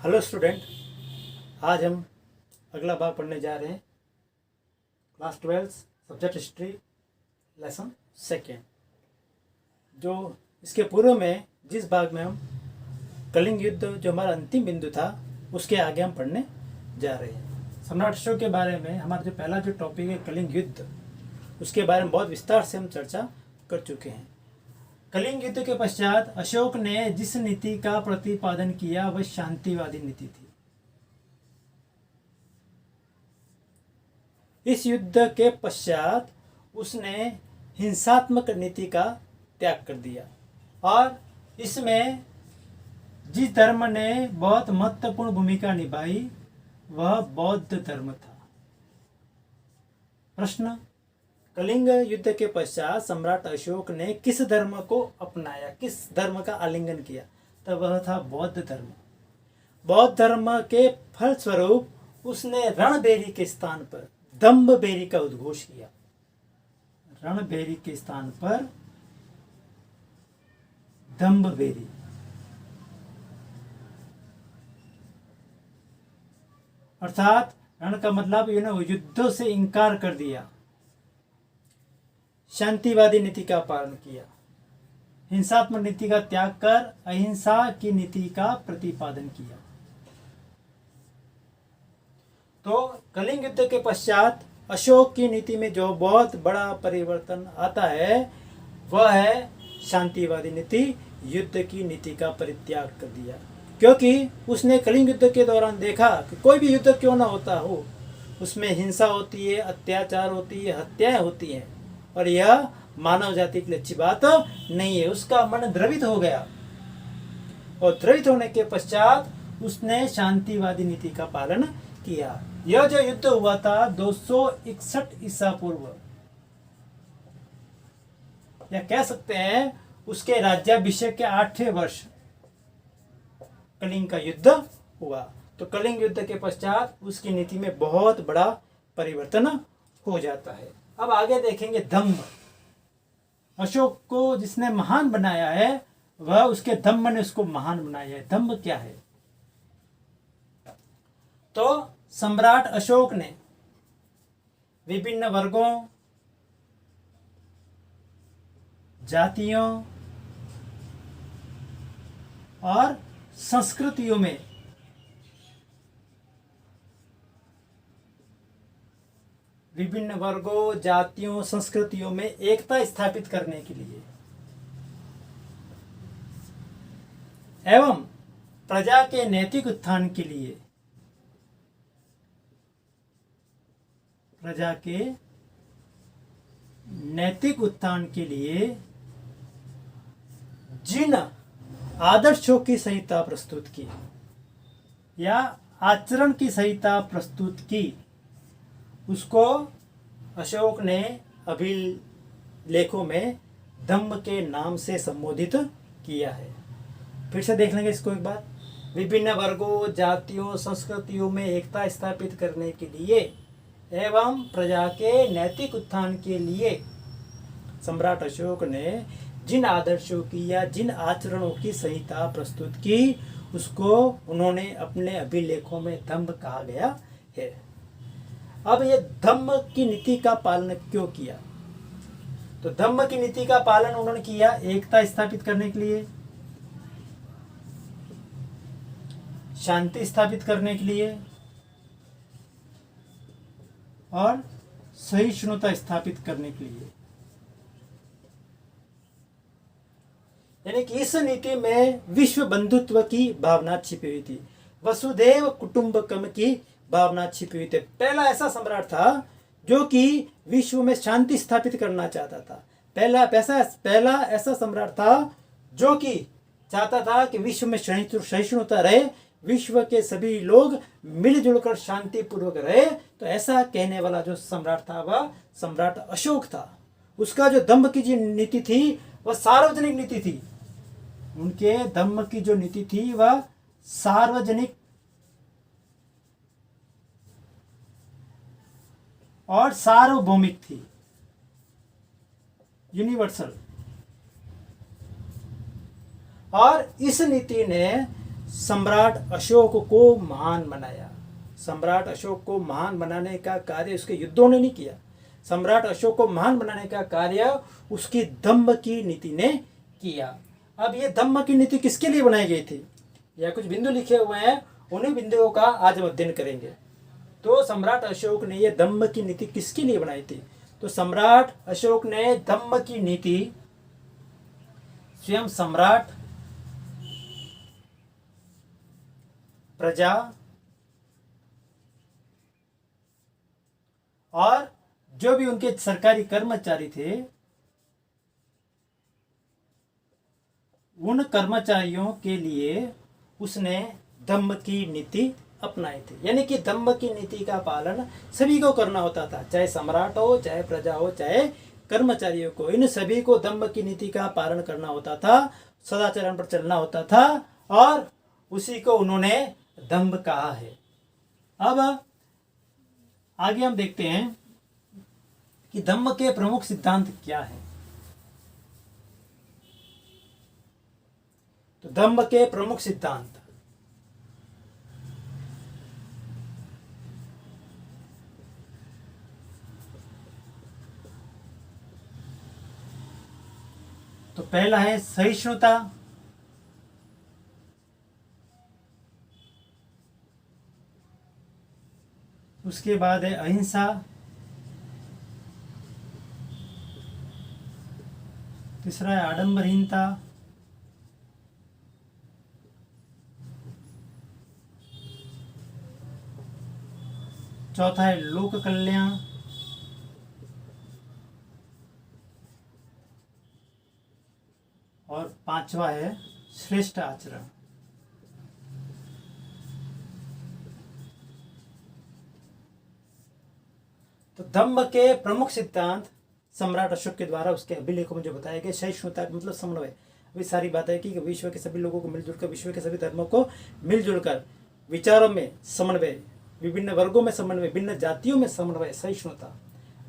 Hello student, आज हम अगला भाग पढ़ने जा रहे हैं। Class 12 subject history lesson second. जो इसके पूर्व में जिस भाग में हम कलिंग युद्ध जो हमारा अंतिम बिंदु था उसके आगे हम पढ़ने जा रहे हैं। सम्राट अशोक के बारे में हमारा जो पहला जो टॉपिक है कलिंग युद्ध, उसके बारे में बहुत विस्तार से हम चर्चा कर चुके हैं। कलिंग युद्ध के पश्चात अशोक ने जिस नीति का प्रतिपादन किया वह शांतिवादी नीति थी। इस युद्ध के पश्चात उसने हिंसात्मक नीति का त्याग कर दिया और इसमें जिस धर्म ने बहुत महत्वपूर्ण भूमिका निभाई वह बौद्ध धर्म था। प्रश्न, कलिंग युद्ध के पश्चात सम्राट अशोक ने किस धर्म को अपनाया, किस धर्म का आलिंगन किया? तो वह था बौद्ध धर्म। बौद्ध धर्म के फलस्वरूप उसने रणबेरी के स्थान पर दम्भबेरी का उद्घोष किया। रणबेरी के स्थान पर दम्भबेरी। अर्थात रण का मतलब युद्धों से इनकार कर दिया, शांतिवादी नीति का पालन किया, हिंसात्मक नीति का त्याग कर अहिंसा की नीति का प्रतिपादन किया। तो कलिंग युद्ध के पश्चात अशोक की नीति में जो बहुत बड़ा परिवर्तन आता है वह है शांतिवादी नीति। युद्ध की नीति का परित्याग कर दिया, क्योंकि उसने कलिंग युद्ध के दौरान देखा कि कोई भी युद्ध क्यों ना होता हो उसमें हिंसा होती है, अत्याचार होती है, हत्याएं होती हैं और यह मानव जाति के लिए अच्छी बात नहीं है। उसका मन द्रवित हो गया और द्रवित होने के पश्चात उसने शांतिवादी नीति का पालन किया। यह जो युद्ध हुआ था 261 ईसा पूर्व, या कह सकते हैं उसके राज्याभिषेक के 8वें वर्ष कलिंग का युद्ध हुआ। तो कलिंग युद्ध के पश्चात उसकी नीति में बहुत बड़ा परिवर्तन हो जाता है। अब आगे देखेंगे दम्भ। अशोक को जिसने महान बनाया है वह उसके दम्भ ने उसको महान बनाया है। दम्भ क्या है? तो सम्राट अशोक ने विभिन्न वर्गों, जातियों और संस्कृतियों में विभिन्न वर्गों, जातियों, संस्कृतियों में एकता स्थापित करने के लिए एवं प्रजा के नैतिक उत्थान के लिए, प्रजा के नैतिक उत्थान के लिए जिन आदर्शों की संहिता प्रस्तुत की या आचरण की संहिता प्रस्तुत की उसको अशोक ने अभिलेखों में दम्भ के नाम से संबोधित किया है। फिर से देख लेंगे इसको एक बार। विभिन्न वर्गों, जातियों, संस्कृतियों में एकता स्थापित करने के लिए एवं प्रजा के नैतिक उत्थान के लिए सम्राट अशोक ने जिन आदर्शों की या जिन आचरणों की संहिता प्रस्तुत की उसको उन्होंने अपने अभिलेखों में दम्भ कहा गया है। अब ये दम्भ की नीति का पालन क्यों किया? तो दम्भ की नीति का पालन उन्होंने किया एकता स्थापित करने के लिए, शांति स्थापित करने के लिए और सहिष्णुता स्थापित करने के लिए। यानी कि इस नीति में विश्व बंधुत्व की भावना छिपी हुई थी, वसुधैव कुटुंबकम की भावना छिपी हुई थी। पहला ऐसा सम्राट था जो कि विश्व में शांति स्थापित करना चाहता था। पहला ऐसा सम्राट था जो कि चाहता था कि विश्व में सहिष्णुता रहे, विश्व के सभी लोग मिलजुल कर शांति पूर्वक रहे। तो ऐसा कहने वाला जो सम्राट था वह सम्राट अशोक था। उसका जो दम्भ की जो नीति थी वह सार्वजनिक नीति थी। उनके दम्भ की जो नीति थी वह सार्वजनिक और सार्वभौमिक थी, यूनिवर्सल। और इस नीति ने सम्राट अशोक को महान बनाया। सम्राट अशोक को महान बनाने का कार्य उसके युद्धों ने नहीं किया। सम्राट अशोक को महान बनाने का कार्य उसकी दम्भ की नीति ने किया। अब ये दम्भ की नीति किसके लिए बनाई गई थी, या कुछ बिंदु लिखे हुए हैं, उन्हीं बिंदुओं का आज हम अध्ययन करेंगे। तो सम्राट अशोक ने ये दम्भ की नीति किसके लिए बनाई थी? तो सम्राट अशोक ने दम्भ की नीति स्वयं सम्राट, प्रजा और जो भी उनके सरकारी कर्मचारी थे, उन कर्मचारियों के लिए उसने दम्भ की नीति अपनाई थी। यानी कि दम्भ की नीति का पालन सभी को करना होता था, चाहे सम्राट हो, चाहे प्रजा हो, चाहे कर्मचारियों को। इन सभी को दम्भ की नीति का पालन करना होता था, सदाचरण पर चलना होता था, और उसी को उन्होंने दम्भ कहा है। अब आगे हम देखते हैं कि दम्भ के प्रमुख सिद्धांत क्या है। तो दम्भ के प्रमुख सिद्धांत, तो पहला है सहिष्णुता, उसके बाद है अहिंसा, तीसरा है आडंबरहीनता, चौथा है लोक कल्याण, और पांचवा है श्रेष्ठ आचरण। तो दम्भ के प्रमुख सिद्धांत सम्राट अशोक के द्वारा उसके अभिलेखों में जो बताया गया। सहिष्णुता का मतलब समन्वय। अभी सारी बात है कि विश्व के सभी लोगों को मिलजुल कर, विश्व के सभी धर्मों को मिलजुल कर विचारों में समन्वय, विभिन्न वर्गों में समन्वय, विभिन्न जातियों में समन्वय, सहिष्णुता।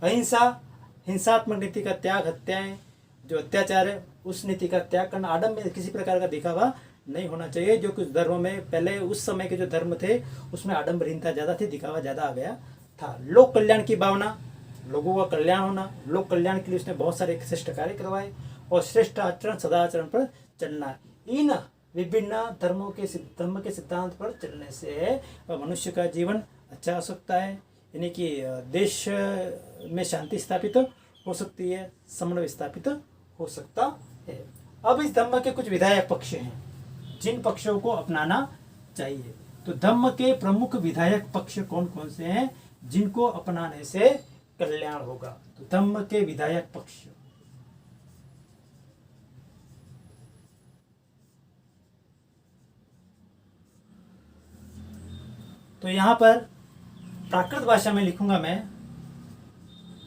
अहिंसा, हिंसात्मक नीति का त्याग, हत्याएं जो अत्याचार है उस नीति का त्याग करना। आडंबर में किसी प्रकार का दिखावा नहीं होना चाहिए। जो कुछ धर्मों में पहले उस समय के जो धर्म थे उसमें आडंबरहीनता ज़्यादा थी, दिखावा ज़्यादा आ गया था। लोक कल्याण की भावना, लोगों का कल्याण होना, लोक कल्याण के लिए उसने बहुत सारे श्रेष्ठ कार्य करवाए। और श्रेष्ठ आचरण, सदाचरण पर चलना। इन विभिन्न धर्मों के धर्म के सिद्धांत पर चलने से मनुष्य का जीवन अच्छा हो सकता है। यानी कि देश में शांति स्थापित हो सकती है, समन्वय स्थापित हो सकता है। अब इस धम्म के कुछ विधायक पक्ष हैं जिन पक्षों को अपनाना चाहिए। तो धम्म के प्रमुख विधायक पक्ष कौन कौन से हैं जिनको अपनाने से कल्याण होगा? तो धम्म के विधायक पक्ष, तो यहां पर प्राकृत भाषा में लिखूंगा मैं,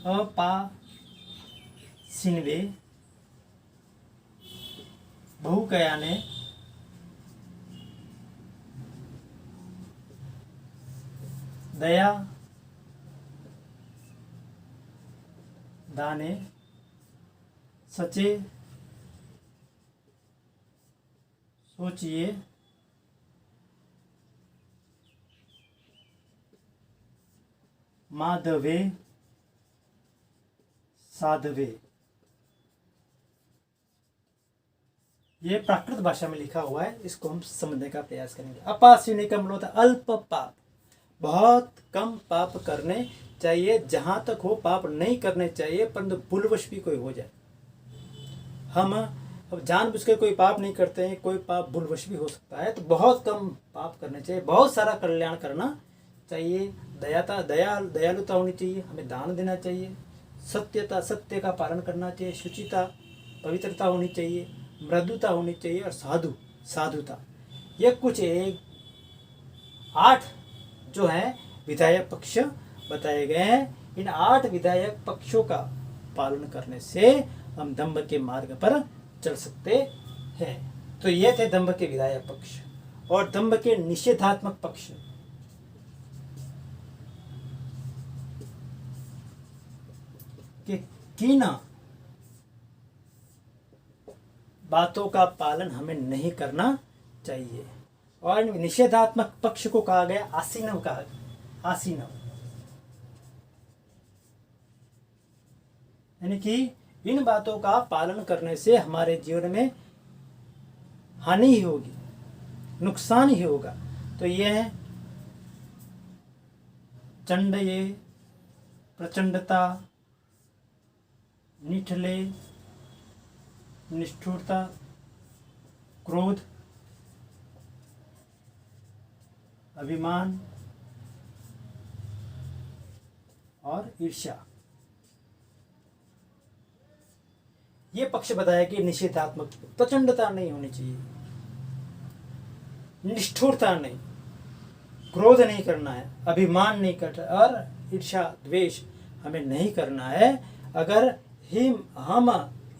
अपा सिन्वे बहुकयाने दया दाने सचे सोचिए माधवे साधवे। ये प्राकृत भाषा में लिखा हुआ है, इसको हम समझने का प्रयास करेंगे। अपासिने का मतलब होता है अल्प पाप, बहुत कम पाप करने चाहिए, जहां तक हो पाप नहीं करने चाहिए, परंतु भूलवश भी कोई हो जाए। हम अब जानबूझ के कोई पाप नहीं करते हैं, कोई पाप भूलवश भी हो सकता है, तो बहुत कम पाप करने चाहिए, बहुत सारा कल्याण करना चाहिए। दयालुता होनी चाहिए, हमें दान देना चाहिए। सत्यता, सत्य का पालन करना चाहिए। शुचिता, पवित्रता होनी चाहिए। मृदुता होनी चाहिए। और साधुता। ये कुछ 8 जो है विधायक पक्ष बताए गए हैं। इन 8 विधायक पक्षों का पालन करने से हम दम्भ के मार्ग पर चल सकते हैं। तो ये थे दम्भ के विधायक पक्ष। और दम्भ के निषेधात्मक पक्ष, कि किन बातों का पालन हमें नहीं करना चाहिए। और निषेधात्मक पक्ष को कहा गया आसीनव, कहा आसीनव, यानी कि इन बातों का पालन करने से हमारे जीवन में हानि ही होगी, नुकसान ही होगा। तो ये है चंड, ये प्रचंडता, निठले, निष्ठुरता, क्रोध, अभिमान और ईर्ष्या, ये पक्ष बताया कि निषेधात्मक। प्रचंडता नहीं होनी चाहिए, निष्ठुरता नहीं, क्रोध नहीं करना है, अभिमान नहीं करना, और ईर्ष्या द्वेष हमें नहीं करना है। अगर हम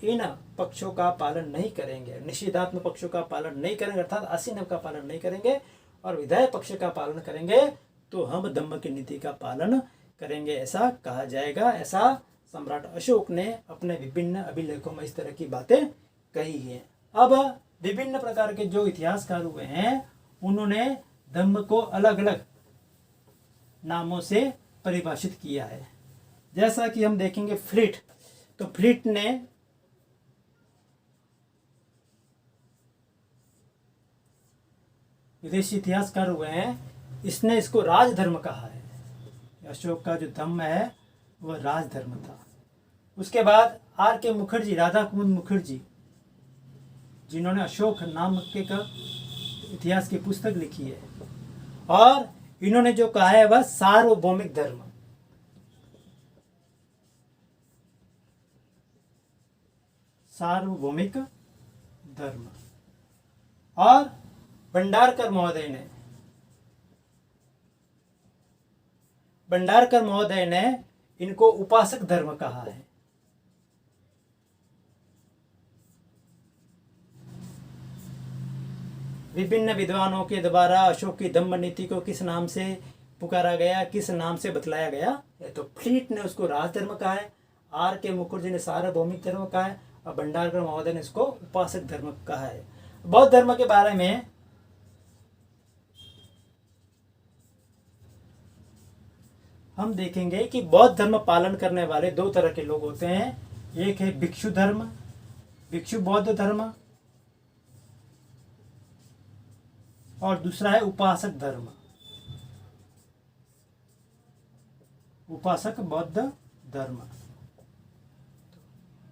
इन पक्षों का पालन नहीं करेंगे, निषेधात्मक पक्षों का पालन नहीं करेंगे, अर्थात आसीनव का पालन नहीं करेंगे और विधाय पक्ष का पालन करेंगे, तो हम धम्म की नीति का पालन करेंगे, ऐसा कहा जाएगा। ऐसा सम्राट अशोक ने अपने विभिन्न अभिलेखों में इस तरह की बातें कही हैं। अब विभिन्न प्रकार के जो इतिहासकार हुए हैं, उन्होंने धम्म को अलग अलग नामों से परिभाषित किया है। जैसा कि हम देखेंगे फ्लिट, तो फ्लिट ने विदेशी इतिहासकार हुए हैं, इसने इसको राजधर्म कहा है। अशोक का जो धम्म है वह राजधर्म था। उसके बाद R.K. मुखर्जी, राधा कुमुद मुखर्जी, जिन्होंने अशोक नाम के का इतिहास की पुस्तक लिखी है, और इन्होंने जो कहा है वह सार्वभौमिक धर्म। सार्वभौमिक धर्म। और भंडारकर महोदय ने इनको उपासक धर्म कहा है। विभिन्न विद्वानों के द्वारा अशोक की धम्म नीति को किस नाम से पुकारा गया, किस नाम से बतलाया गया, तो फ्लीट ने उसको राजधर्म कहा है, R.K. मुखर्जी ने सार्वभौमिक धर्म कहा है, और भंडारकर महोदय ने इसको उपासक धर्म कहा है। बौद्ध धर्म के बारे में हम देखेंगे कि बौद्ध धर्म पालन करने वाले दो तरह के लोग होते हैं। एक है भिक्षु धर्म, भिक्षु बौद्ध धर्म, और दूसरा है उपासक धर्म, उपासक बौद्ध धर्म।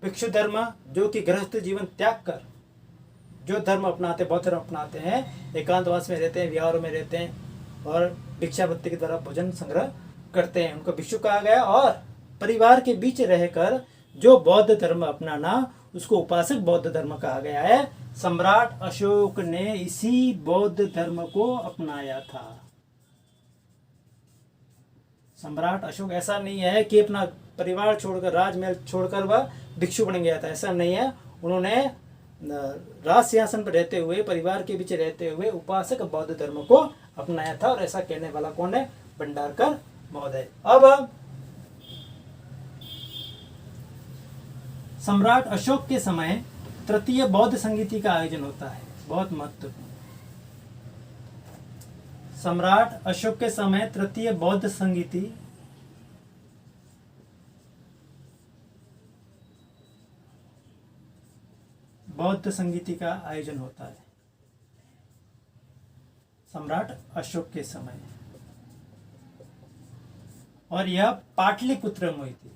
भिक्षु धर्म जो कि गृहस्थ जीवन त्याग कर जो धर्म अपनाते, बौद्ध धर्म अपनाते हैं, एकांतवास में रहते हैं, विहारों में रहते हैं और भिक्षावृत्ति के द्वारा भोजन संग्रह करते हैं, उनको भिक्षु कहा गया। और परिवार के बीच रहकर जो बौद्ध धर्म अपनाना, उसको उपासक बौद्ध धर्म कहा गया है। सम्राट अशोक ने इसी बौद्ध धर्म को अपनाया था। सम्राट अशोक ऐसा नहीं है कि अपना परिवार छोड़कर, राजमहल छोड़कर वह भिक्षु बन गया था, ऐसा नहीं है। उन्होंने राज सिंहासन पर रहते हुए, परिवार के बीच रहते हुए उपासक बौद्ध धर्म को अपनाया था। और ऐसा कहने वाला कौन है? भंडारकर महोदय। अब सम्राट अशोक के समय तृतीय बौद्ध संगीति का आयोजन होता है, बहुत महत्वपूर्ण। सम्राट अशोक के समय तृतीय बौद्ध संगीति का आयोजन होता है, सम्राट अशोक के समय, और यह पाटलिपुत्र में हुई थी।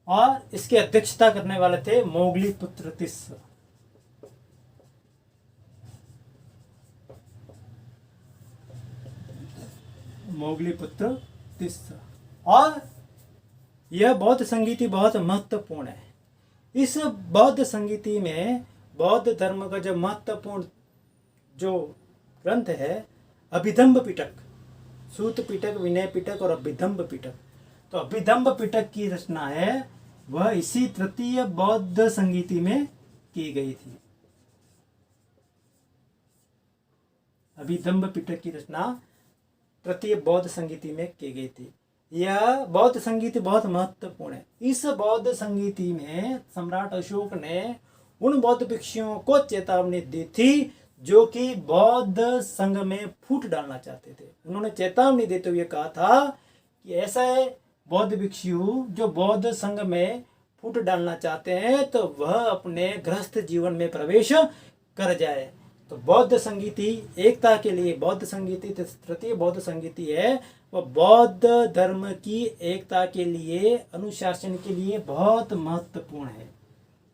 और इसकी अध्यक्षता करने वाले थे मोगलीपुत्र तिस्स। मोगलीपुत्र तिस्स। और यह बौद्ध संगीति बहुत महत्वपूर्ण है। इस बौद्ध संगीति में बौद्ध धर्म का जो महत्वपूर्ण जो ग्रंथ है, अभिधम्ब पिटक, सूत पिटक, विनय पिटक और अभिधम्ब पिटक। तो अभिधम्ब पिटक की रचना है वह इसी तृतीय बौद्ध संगीति में की गई थी। अभिधम्ब पिटक की रचना तृतीय बौद्ध संगीति में की गई थी। यह बौद्ध संगीति बहुत महत्वपूर्ण है। इस बौद्ध संगीति में सम्राट अशोक ने उन बौद्ध भिक्षुओं को चेतावनी दी थी जो कि बौद्ध संघ में फूट डालना चाहते थे। उन्होंने चेतावनी देते हुए कहा था कि ऐसा है बौद्ध भिक्षु जो बौद्ध संघ में फूट डालना चाहते हैं तो वह अपने गृहस्थ जीवन में प्रवेश कर जाए। तो बौद्ध संगीति एकता के लिए, बौद्ध संगीति तृतीय बौद्ध संगीति है, वह बौद्ध धर्म की एकता के लिए, अनुशासन के लिए बहुत महत्वपूर्ण है।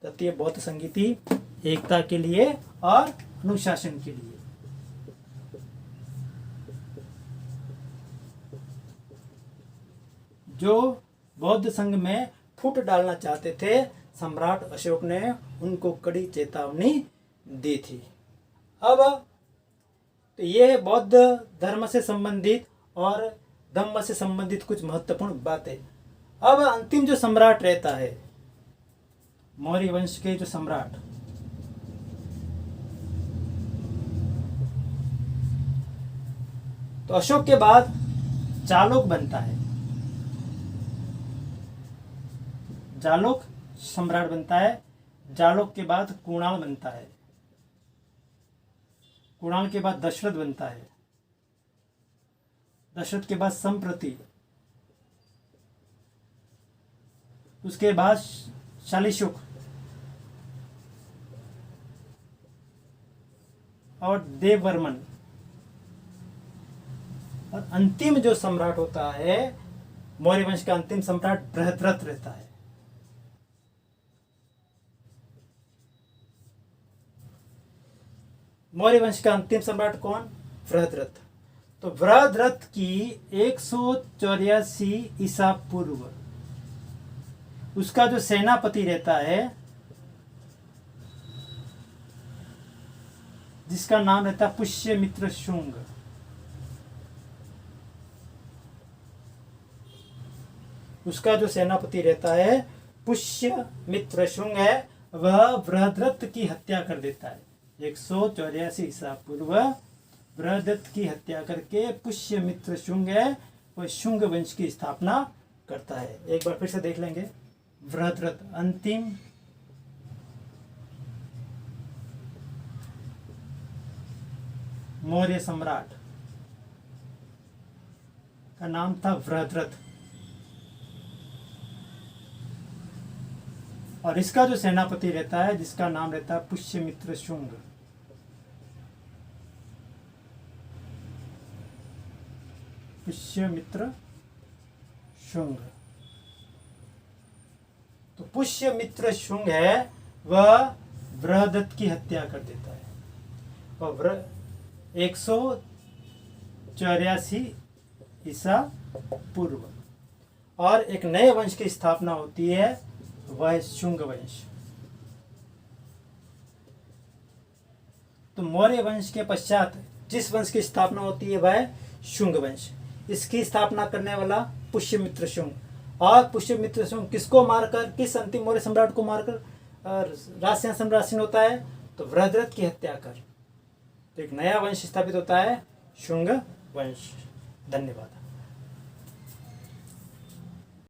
तृतीय बौद्ध संगीति एकता के लिए और अनुशासन के लिए। जो बौद्ध संघ में फूट डालना चाहते थे, सम्राट अशोक ने उनको कड़ी चेतावनी दी थी। अब तो ये बौद्ध धर्म से संबंधित और धम्म से संबंधित कुछ महत्वपूर्ण बातें। अब अंतिम जो सम्राट रहता है, मौर्य वंश के जो सम्राट, तो अशोक के बाद चालुक बनता है। जालौक सम्राट बनता है। जालौक के बाद कुणाल बनता है। कुणाल के बाद दशरथ बनता है। दशरथ के बाद संप्रति, उसके बाद शालिशुक और देववर्मन, और अंतिम जो सम्राट होता है मौर्य वंश का अंतिम सम्राट बृहद्रथ रहता है। मौर्य वंश का अंतिम सम्राट कौन? बृहद्रथ। तो बृहद्रथ की 184 ईसा पूर्व उसका जो सेनापति रहता है, जिसका नाम रहता है पुष्यमित्र शुंग, उसका जो सेनापति रहता है पुष्यमित्र शुंग है, वह बृहद्रथ की हत्या कर देता है। 184 ईसा पूर्व बृहद्रथ की हत्या करके पुष्यमित्र शुंग है, वह शुंग वंश की स्थापना करता है। एक बार फिर से देख लेंगे। बृहद्रथ अंतिम मौर्य सम्राट का नाम था बृहद्रथ, और इसका जो सेनापति रहता है जिसका नाम रहता है पुष्यमित्र शुंग। पुष्यमित्र शुंग। तो पुष्यमित्र शुंग है, वह बृहद्रथ की हत्या कर देता है और 184 ईसा पूर्व, और एक नए वंश की स्थापना होती है, वह शुंग वंश। तो मौर्य वंश के पश्चात जिस वंश की स्थापना होती है वह शुंग वंश। इसकी स्थापना करने वाला पुष्यमित्र शुंग, और पुष्यमित्र शुंग किसको मारकर, किस अंतिम मौर्य सम्राट को मारकर राजसिंहासन होता है? तो बृहद्रथ की हत्या कर। तो एक नया वंश स्थापित होता है, शुंग वंश। धन्यवाद।